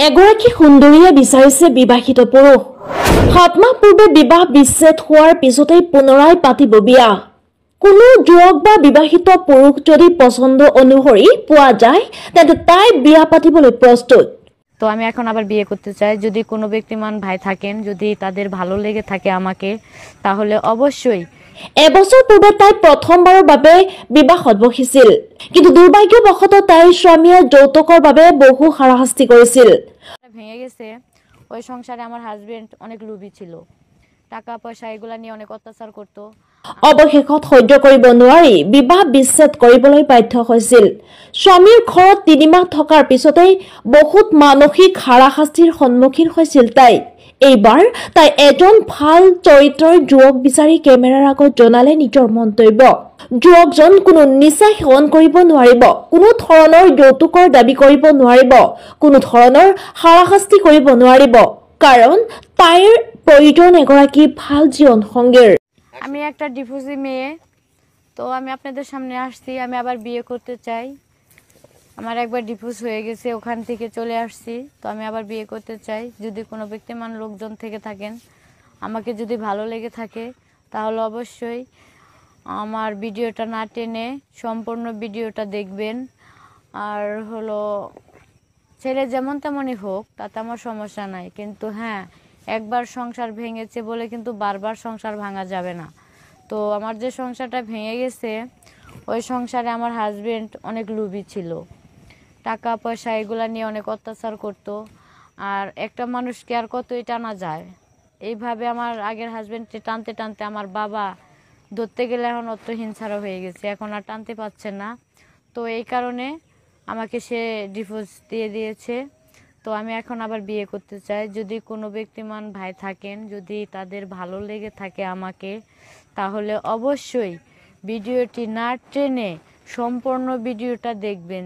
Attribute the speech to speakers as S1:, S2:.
S1: এগৰাকী সুন্দৰীয়ে বিচাৰিছে বিবাহিত পুৰুষ। 7 মাহ পূৰ্বে বিবাহ বিচ্ছেদ হোৱাৰ পিছতেই পুনৰাই পাতিব বিয়া। কোনো যুৱক বা বিবাহিত পুৰুষ যদি পছন্দ অনুসৰি পোৱা যায় তেন্তে তাই বিয়া পাতিবলৈ প্ৰস্তুত।
S2: তো আমি এখন আবার বিয়ে করতে চাই। যদি কোনো ব্যক্তিমান ভাই থাকেন, যদি তাদের ভালো লেগে থাকে আমাকে, তাহলে অবশ্যই।
S1: এবছৰ পূৰ্বে তাই প্ৰথমবাৰৰ বাবে বিবাহত বহিছিল, কিন্তু দুৰ্ভাগ্যবশতঃ তাইৰ স্বামীয়ে যৌতুকৰ বাবে বহু হাৰাশাস্তি কৰিছিল।
S2: ভেঙে গেছে। ওই সংসারে আমার হাজবেন্ড অনেক লোভী ছিল, টাকা পয়সা এগুলা নিয়ে অনেক অত্যাচার করতো।
S1: অৱশেষত সহ্য কৰিব নোৱাৰি বিবাহ বিচ্ছেদ কৰিবলৈ বাধ্য হৈছিল। স্বামীৰ ঘৰত 3 মাহ থকাৰ পিছতেই বহুত মানসিক হাৰাশাস্তিৰ সন্মুখীন হৈছিল তাই। এইবাৰ তাই এজন ভাল চৰিত্ৰৰ যুৱক বিচাৰি কেমেৰাৰ আগত জনালে নিজৰ মন্তব্য। যুৱকজন কোনো নিচা সেৱন কৰিব নোৱাৰিব, কোনো ধৰণৰ যৌতুকৰ দাবী কৰিব নোৱাৰিব, কোনো ধৰণৰ হাৰাশাস্তি কৰিব নোৱাৰিব, কাৰণ তাইৰ প্ৰয়োজন এগৰাকী ভাল জীৱন সংগীৰ।
S2: আমি একটা ডিভোর্সি মেয়ে, তো আমি আপনাদের সামনে আসছি। আমি আবার বিয়ে করতে চাই। আমার একবার ডিভোর্স হয়ে গেছে, ওখান থেকে চলে আসছি। তো আমি আবার বিয়ে করতে চাই। যদি কোনো ব্যক্তিমান লোকজন থেকে থাকেন, আমাকে যদি ভালো লেগে থাকে, তাহলে অবশ্যই আমার ভিডিওটা না টেনে সম্পূর্ণ ভিডিওটা দেখবেন। আর হলো ছেলে যেমন তেমনই হোক, তাতে আমার সমস্যা নাই, কিন্তু হ্যাঁ, একবার সংসার ভেঙেছে বলে কিন্তু বারবার সংসার ভাঙা যাবে না। তো আমার যে সংসারটা ভেঙে গেছে, ওই সংসারে আমার হাজবেন্ড অনেক লোভী ছিল, টাকা পয়সা এগুলা নিয়ে অনেক অত্যাচার করতো। আর একটা মানুষকে আর কতই টানা যায়। এইভাবে আমার আগের হাজবেন্ডকে টানতে টানতে আমার বাবা ধরতে গেলে এখন অত হিংসারা হয়ে গেছে, এখন আর টানতে পারছে না। তো এই কারণে আমাকে সে ডিভোর্স দিয়ে দিয়েছে। তো আমি এখন আবার বিয়ে করতে চাই। যদি কোনো ব্যক্তিমান ভাই থাকেন, যদি তাদের ভালো লেগে থাকে আমাকে, তাহলে অবশ্যই ভিডিওটি না টেনে সম্পূর্ণ ভিডিওটা দেখবেন।